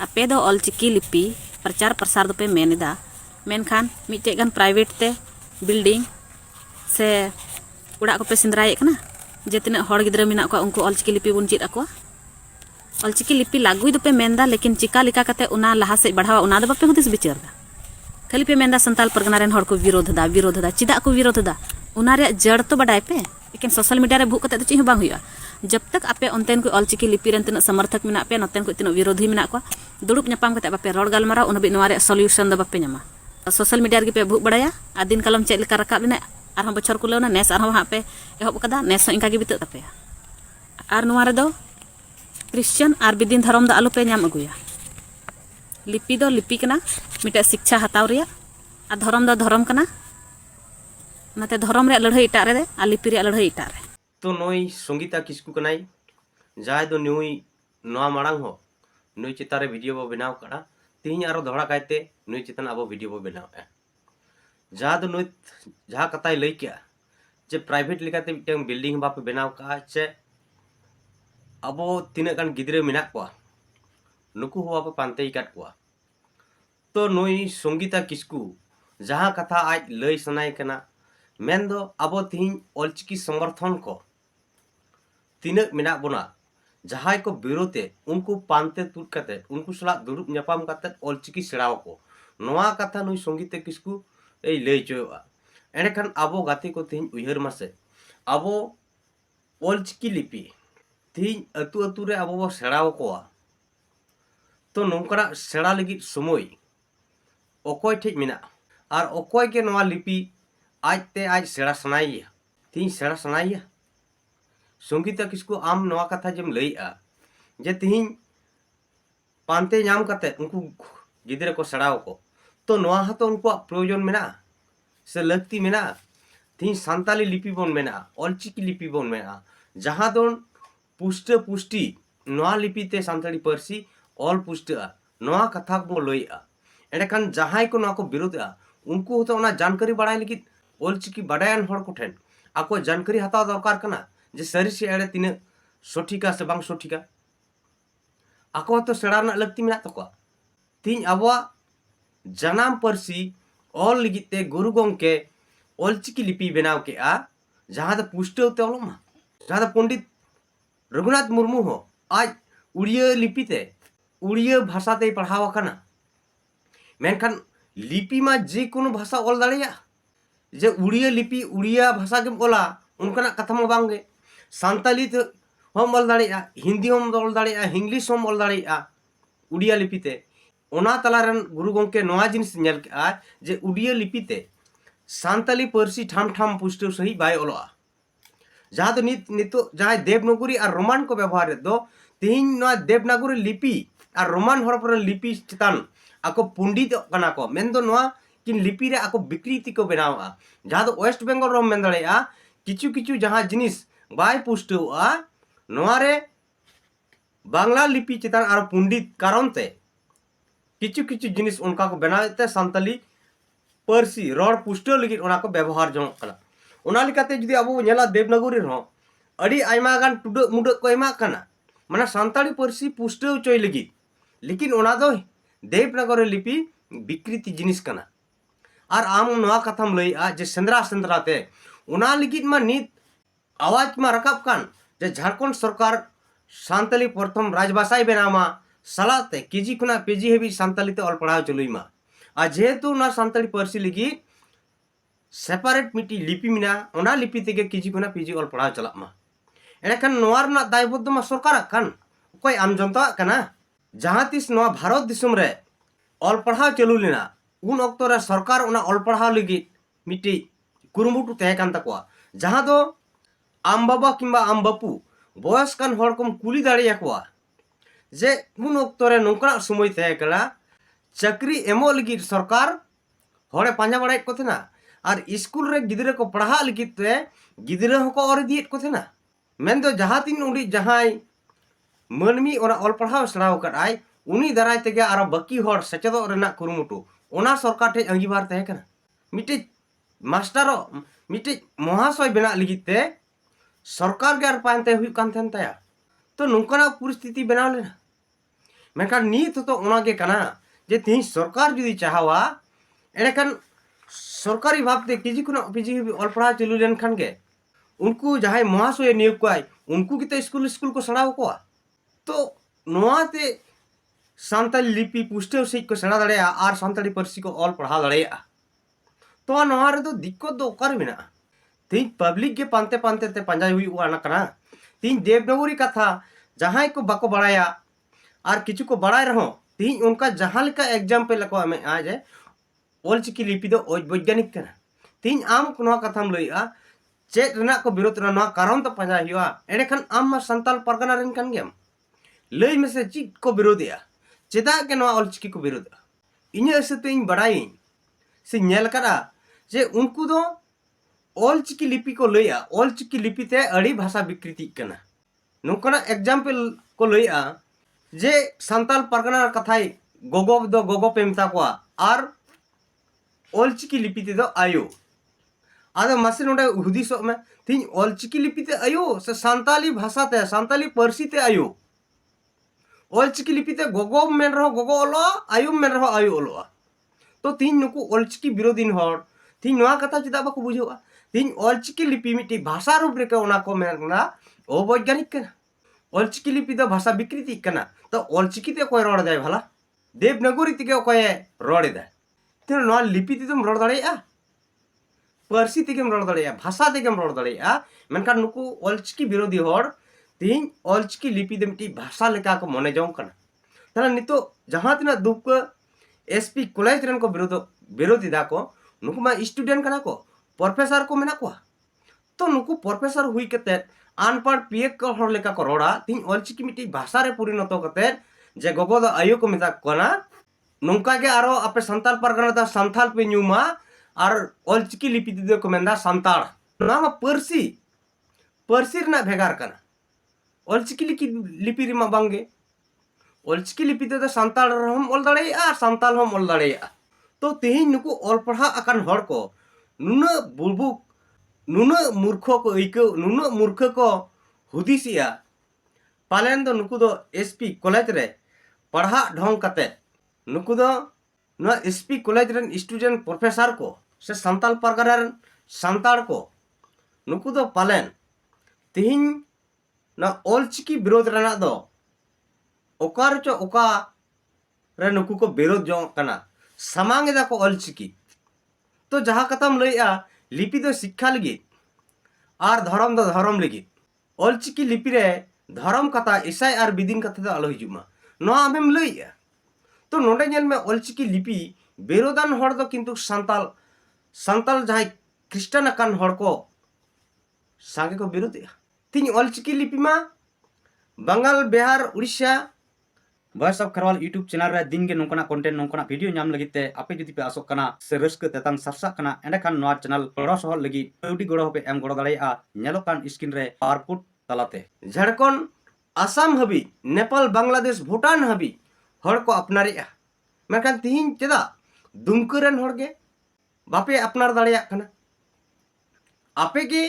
आपे दो ऑलचिकी लिपि प्रचार प्रसार दोपे मेनेदा मेनखान मिटे गन प्राइवेट ते बिल्डिंग से उड़ा को पे सिंद्राये कना जे तिना हड़ गिद्रा मेना को उनको ऑलचिकी लिपि बुन चेद आको ऑलचिकी लिपि लागुई दोपे मेनदा लेकिन चिका लिका कते उना लहा से बढ़ावा उना दो बापे हुदिस बिचारदा खाली पे मेनदा संताल परगना रेन हड़ को विरोधदा चिदा को विरोधदा उना रे जड़ तो बडाय पे लेकिन सोशल मीडिया रे भूक कते तो चि बांग हुआ जब तक आपे अंतेन को ऑलचिकी लिपि रेन तिना समर्थक मेना पे नतेन को तिना विरोधी मेना को दुड़ुब न्यापाम कते बापे रोड गालमारा उन हबी नोआ रे सॉल्यूशन द बापे न्यामा सोशल मीडिया रे पे भूक बडाया आदिन कलम चेद लेका रकाब लेना आरहम बछर को लेना नेस आरहम हा पे एहब कदा नेस इनका गे बिते तापे आर नोआ रे दो क्रिश्चियन आर बिदिन धर्म द आलु पे न्याम अगुया लिपि दो लिपि कना मिटे शिक्षा हताव रिया आ धर्म द धर्म कना नाते धर्म रे लड़ाई इटा रे आ लिपि रे लड़ाई इटा रे तो नई संगीता किस्कू कनाई जाय दो नुई नोआ मांग हो नुई चितारे वीडियो बो बनाव कड़ा तीन आरो दोहरा कायते नुई चितन अब वीडियो बो बनाव जहाँ दो नुई जहाँ कथाय लई के जे प्राइवेट लेकाते मिटन बिल्डिंग बापे बनाव का चे अब तीना गान गिद्रे मेना को नुकु हो बापे पांते काट को तो नुई संगीता किस्कू जहाँ कथा आज लई सनाय कना मेन दो अब तीन ऑलचिकी समर्थन को तीना मेना बोना जहां को विरोधे उनको पानते तुद कते उनको सला दुरुब न्यापाम कते ऑलचिकी सेड़ाव को नोआ कथा नुई संगीता किस्कू ए लई चोआ एनेखान आबो गाते को तीन उयहर मासे आबो ऑलचिकी लिपि तीन अतु अतु रे आबो बो सेड़ाव कोआ तो नोंकरा सेड़ा लगी समय अकोय ठेज मेना और अकोय के नोआ लिपि आज ते आज सेड़ा सनाइया तीन सेड़ा सनाइया संगीता किस्कू आम नोआ कथा जम लईआ जे तीन पांते नाम कते उनको गिद्रे को सेड़ाव को तो नोआ हतो उनको प्रयोजन मेना से लगती मेना तीन सांताली लिपि बोन मेना ऑलचिकी लिपि बोन मेना जहां दो पुष्टि नोआ लिपि ते सांताली परसी ऑल पुष्टा नोआ कथा को लईआ एंडखान जहां को नोआ को विरोधा उनको हतो ओना जानकारी बाड़ाय लगी ऑलचिकी बाडायन हड़ को ठेन आको जानकारी हताव दरकार कना जे सरी से एड़े तीन सठिका से बांग सठिका आको तो सेड़ा ना लगती मेना तको तीन आबवा जनाम परसी ऑल लिगिते गुरु गोंके ऑलचिकी लिपि बनाव के आ जहां द पुष्टव ते ओलमा जहां द पंडित रघुनाथ मुर्मू हो आज उड़िया लिपि ते उड़िया भाषा ते पढ़ावा कना मेनखान लिपि मा जे कोनो भाषा ऑल दाड़िया जे उड़िया लिपि उड़िया भाषा के बोला उनका कथा मा बांगे सांताली तो हम ऑल दाड़िया हिंदी हम ऑल दाड़िया इंग्लिश हम ऑल दाड़िया उड़िया लिपि ते ओना तलारन गुरु गोंके नोआ जिनिस नेल के आ जे उड़िया लिपि ते सांताली परसी ठाम ठाम पुष्टव सही बाय ओलोआ जहां तो नितो जहां देवनागरी और रोमान को व्यवहार दो तीन नोआ देवनागरी लिपि और रोमान हरपर लिपि चितान आको पंडित कना को मेन दो नोआ किन लिपि रे आको विकृति को बनावा जहां तो वेस्ट बेंगल रोम मेन दाड़िया किचु किचु जहां जिनिस बाय पुष्टवा नोआ रे बांग्ला लिपि चितान और पंडित कारण ते किचु किचु जिनिस उनका को बनाते सांताली परसी रोड पुष्ट लगी उना को व्यवहार जम कना उना लिकाते जुदी अबो नेला देवनागरी रो अड़ी आयमा गान टुड मुड को एमा कना माने सांताली परसी पुष्ट चोय लगी लेकिन उना दो देवनागरी लिपि विकृति जिनिस कना और आम नोआ कथाम लई आ जे सेंद्रा ते उना लिगित मा नित आवाज मा रकाब कान जे झारखंड सरकार सांताली प्रथम राजभाषाई बनामा सलाते केजी खुना पेजी हेबी सांताली ते ऑल पढ़ाव चलुईमा आ जेहेतु ना सांताली परसी लगी सेपारेट मिटी लिपि मिना ओना लिपि तेगे केजी खुना पेजी ऑल पढ़ाव चलामा एनेखान नोआ रना दायबद्ध मा सरकार कान कोई आम जनता कना जहां तिस नोआ भारत दिसम रे ऑल पढ़ाव चलु लेना उन अक्तो रे सरकार ओना ऑल पढ़ाव लगी मिटी कुरुमुटु तहे कान तकोआ जहां दो आम बाबा किंबा आम बापू बयस कान हड़ को कुली दाड़िया कोआ जे उन अक्तो रे नोंकना समय तहे कना चाकरी एमो लगी सरकार हड़े पांजा बड़ाय को थेना और स्कूल रे गिद्रे को पढ़ा लगी ते गिद्रे हको और दिए को थेना मेन दो जहां तीन उडी जहां मनमी ओना ऑल पढ़ाव सराव कडाय उनी दाराय तेगे आरो बाकी हड़ सचेदो रेना कुरुमुटु ओना सरकार ठे अंगीबार तहे कना मिटे मास्टरो मिटे महाशय बना लगिते सरकार के पानते हुई कान थेन ताया तो नोंकना परिस्थिति बनाव लेना मेनखान नीत तो ओनागे कना जे तीन सरकार जुदी चाहवा एंडखान सरकारी भावते केजी खुना पीजी ऑल पढ़ा चलू लेनखान गे उनको जहां महाशय नियोग कोई उनको किते स्कूल स्कूल को सड़ाव को तो नोआते सानताली लिपि पुष्टे से को सेना दड़े और सानताली पार्सी को ऑल पढ़ा दड़े तो नोआ रे तो दिक्कत दो ओकर मेना तीन पब्लिक के पानते पानते ते पंजाय हुई वाना कना तीन देवनगरी कथा जहां को बाको बड़ाया और किछु को बड़ाय रहो तीन उनका जहां लेका एग्जाम्पल को हमें आ जाए ऑलचिकी लिपि दो वैज्ञानिक कना तीन आम नोआ कथाम लइआ चेत रना को विरोध रना कारण तो पंजाय हुआ एंडखान आम मा संताल परगना रन कान गेम लई में से चीज को विरोधिया चेदा के नोआ ऑलचिकी को विरोध इन्हें से तो इन बड़ाई से नेल करा जे उनको दो ऑलचिकी लिपि को लइआ ऑलचिकी लिपि ते अड़ी भाषा विकृति कना नोकना एग्जाम्पल को लइआ जे संताल परगना कथाई गोगो दो गोगो पे मता को और ऑलचिकी लिपि ते दो आयो आदो मासे नोडे हुदिसो में तीन ऑलचिकी लिपि ते आयो से संताली भाषा ते संताली पार्सी ते आयो ऑलचिकी लिपि ते गोगो मेन रहो गोगो ओलो आयो मेन रहो आयो ओलो तो तीन नुकु ऑलचिकी विरोधीन हर तीन नोआ कथा चिदा बाको बुझेवा तीन ऑलचिकी लिपि मिटी भाषा रूप रे ओना को मेना अवैज्ञानिक कना ऑलचिकी लिपि दो भाषा विकृति कना तो ऑलचिकी ते कोई रोड जाय भला देवनागरी ते कोई रोड दे तो नोआ लिपि ते तुम रोड दड़ेया पार्सी तेगेम रोड दड़ेया भाषा तेगेम रोड दड़ेया मेनखान नुकु ऑलचिकी विरोधी हर तीन ऑलचिकी लिपि दे मिटी भाषा लेका को मने जों कना ताला नितो जहां तना दुप एसपी कॉलेज रन को विरोधी दा को नुकु मा स्टूडेंट कना को प्रोफेसर को मेना को तो नुकु प्रोफेसर हुई कते अनपढ़ पीएक को हर लेका को रोड़ा तीन ऑलचिकी मिटी भाषा रे परिणत कते जे गोगो दा आयो को मेता कोना नोंका के आरो आपे संताल परगना दा संथाल पे न्यूमा और ऑलचिकी लिपि दे को मेंदा संताल नाम पार्सी पार्सी रना भेगार कना ऑलचिकी लिपि रे मा बांगे ऑलचिकी लिपि दे संताल हम ऑल दड़ेया संताल हम ऑल दड़ेया तो तेहिन नुकु ऑल पढ़ा अकान हर को नुना बुलबु नुना मूर्ख को इको नुना मूर्ख को हुदिसिया पालेन दो नुकु दो एसपी कॉलेज रे पढ़ा ढोंग कते नुकु दो ना SP college run student professor को से संताल परगना रन संताल को नुकु दो पालेन तिहिन ना ऑलचिकी विरोध रना दो ओकार चो ओका रे नुकु को विरोध जो कना समांगे दा को ऑलचिकी तो जहां कथाम लइआ लिपि दो शिक्षा लगी और धर्म दो धर्म लगी ऑलचिकी लिपि रे धर्म कथा ईसाई और बिदिन कथा दो आलो हिजुमा नोआ आमेम लइआ तो नोडे नेल में ऑलचिकी लिपि विरोधान हर दो किंतु संताल संताल जहां क्रिश्चियन अकान हर को सागे को विरोधिया तीन ऑलचिकी लिपि मा Bengal Bihar Orissa voice of Kharwal YouTube channel रे दिन के नोकना कंटेंट नोकना वीडियो नाम लगी ते आपे जुदी पे आसोक कना से रस्क तेतान सरसा कना एंडखान नोआ चैनल गड़ो सहल लगी कौडी गड़ो पे एम गड़ो दड़ेया नेलोकान स्क्रीन रे पावरपुट तलाते झारखंड आसाम हबी नेपाल बांग्लादेश भूटान हबी हर को अपनारेया मेनखान तिहिन चेदा दुमकरन हर के बापे अपनार दड़ेया कना आपे के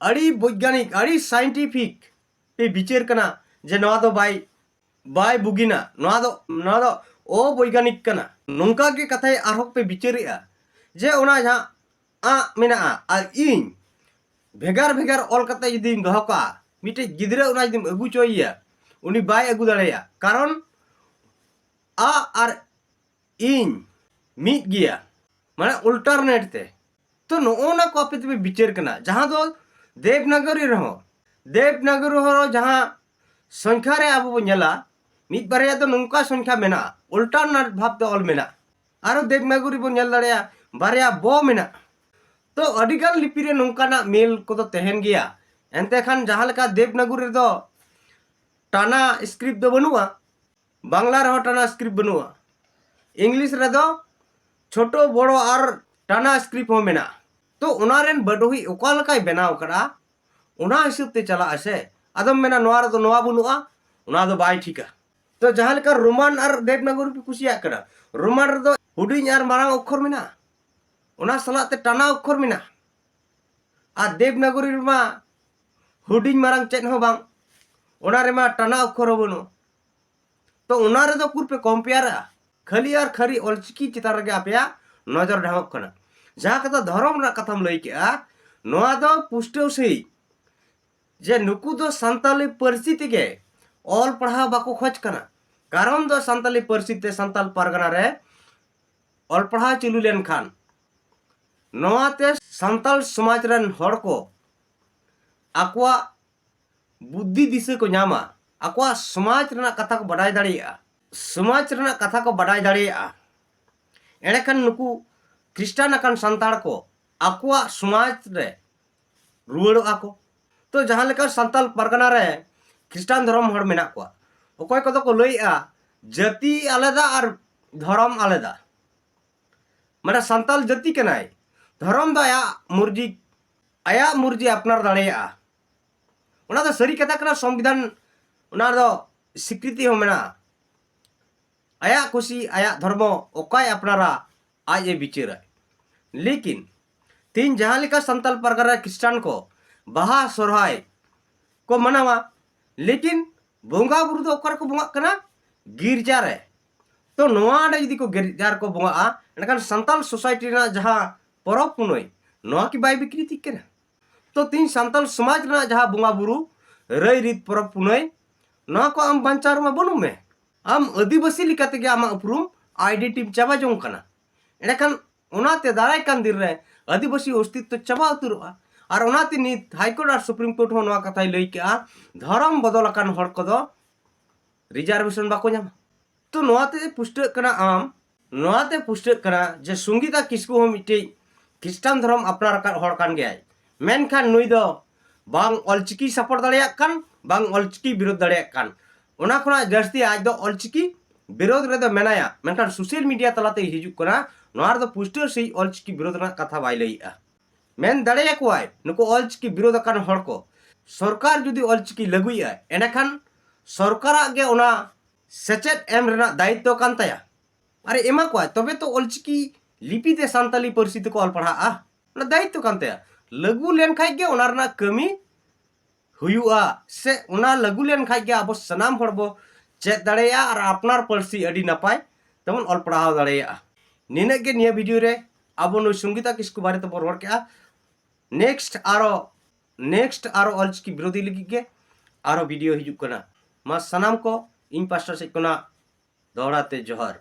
अड़ी वैज्ञानिक अड़ी साइंटिफिक पे विचार कना जे नोआ दो बाय बुगिना नोआ दो अवैज्ञानिक कना नोंका के कथाय आरहक पे विचारेया जे ओना जहां आ मेना आ इन भेगार भेगार ऑल कते यदि दोहो का मिटे गिदरा ओना यदि अगु चोइया उनी बाय अगु दड़ेया कारण आ और इन मिट गिया माने अल्टरनेट ते तो नोना को आपे ते विचार कना जहां दो देवनागरी रहो जहां संख्या रे अब नेला मिट बारे तो नोंका संख्या मेना अल्टरनेट भाव ते ऑल मेना आरो देवनागरी बो नेल दड़ेया बारिया बो मेना तो अडिगान लिपि रे नोंकाना मेल को तो तहन गया एनते खान जहां लेका देवनागरी दो टाना स्क्रिप्ट दो बनुआ बांग्ला रहो टाना स्क्रिप्ट बनुआ इंग्लिश रे दो छोटो बड़ो और टाना स्क्रिप्ट हो मेना तो उनारेन बडोही ओका लकाय बनाव करा उना हिसाब ते चला आसे आदम मेना नोआ रे दो नोआ बनुआ उना दो बाय ठीका तो जहां लेका रोमान और देवनागरी पे कुसिया करा रोमान रे दो हुडिंग और मारांग अक्षर मेना उना सलाते टाना अक्षर मेना आ देवनागरी रे मा हुडिंग मारांग चेन हो बांग उना रे मा टाना अक्षर हो बनु तो उना रे दो कुर पे कंपेयर खाली और खाली ऑलचिकी चितार गे आपया नजर ढांगक कना जहां कथा धर्म रा कथाम लई केआ नोआ दो पुष्टो सही जे नुकु दो संताली परिस्थिति के ऑल पढ़ा बाको खोज कना कारण दो संताली परिस्थिति संताल परगना रे ऑल पढ़ा चलू लेन खान नोआते संताल समाज रन हड़ को आकुआ बुद्धि दिशा को नामा आकुआ समाज रना कथा को बडाय दाड़िया समाज रना कथा को बडाय दाड़िया एड़ेखान नुकु क्रिस्टान अकान संताड़ को आकुआ समाज रे रुवाड़ो आको तो जहां लेका संताल परगना रे क्रिस्टान धर्म हड़ मेना को ओकय को को लइआ जाति आलादा और धर्म आलादा माने संताल जाति कनाय धर्म द आया मुर्जी अपनार दाड़िया उना दो सरी कथा कना संविधान उना दो स्वीकृति हो मेना आया खुशी आया धर्म ओकाय अपनारा आज ये बिचारा लेकिन तीन जहां लेका संताल परगना क्रिस्टान को बाहा सोरहाय को मनावा लेकिन बोंगा बुरु दो ओकर को बोंगा कना गिरजा रे तो नोआ डे जदी को गिरजार को बोंगा एनखान संताल सोसाइटी ना जहां परब पुनय नोआ की बाय विकृति केना तो तीन संताल समाज ना जहां बोंगा बुरु रई रीत परब पुनय नोआ को आम बंचार मा बनु में आम आदिवासी लिकाते गे आमा उपरुम आइडेंटिटी चाबा जों कना एनखान ओनाते दाराय कान दिन रे आदिवासी अस्तित्व चाबा उतरुआ और ओनाते नित हाईकोर्ट और सुप्रीम कोर्ट हो नोआ कथाय लई केआ धर्म बदल अकान हड़ को दो रिजर्वेशन बाको नामा तो नोआते पुष्ट कना आम नोआते पुष्ट कना जे संगीता किस्कु हो मिटे क्रिस्टान धर्म अपनार का हड़ कान गयाय मेनखान नुई दो बांग ऑलचिकी सपोर्ट दाड़िया कान बांग ऑलचिकी विरोध दाड़िया कान ओना खना जास्ती आज दो ऑलचिकी विरोध रे दो मेनाया मेनखान सोशल मीडिया तलाते हिजु कना नोआर दो पुष्ट सही ऑलचिकी विरोध ना कथा बाय लईआ मेन दाड़िया कोआय नुको ऑलचिकी विरोध कान हड़ को सरकार जुदी ऑलचिकी लागुइआ एनाखान सरकारा गे ओना सेचेत एम रेना दायित्व कान ताया अरे एमा कोआय तबे तो ऑलचिकी लिपि ते संताली परिस्थिति को ऑल पढ़ाआ ओना दायित्व कान ताया लागु लेन खाय गे ओना रना कमी हुयुआ से ओना लागु लेन खाय गे अब सनाम हड़बो चेत दाड़िया और अपनार पर्सी अडी नपाय तमन ऑल पढ़ाव दाड़िया निने गे निया वीडियो रे अब नु संगीता किस्कु बारे तो रोड केआ नेक्स्ट आरो ऑलचिकी विरोधी लगी के आरो वीडियो हिजुक कना मा सनाम को इन पास्टर से कोना दोहराते जोहर।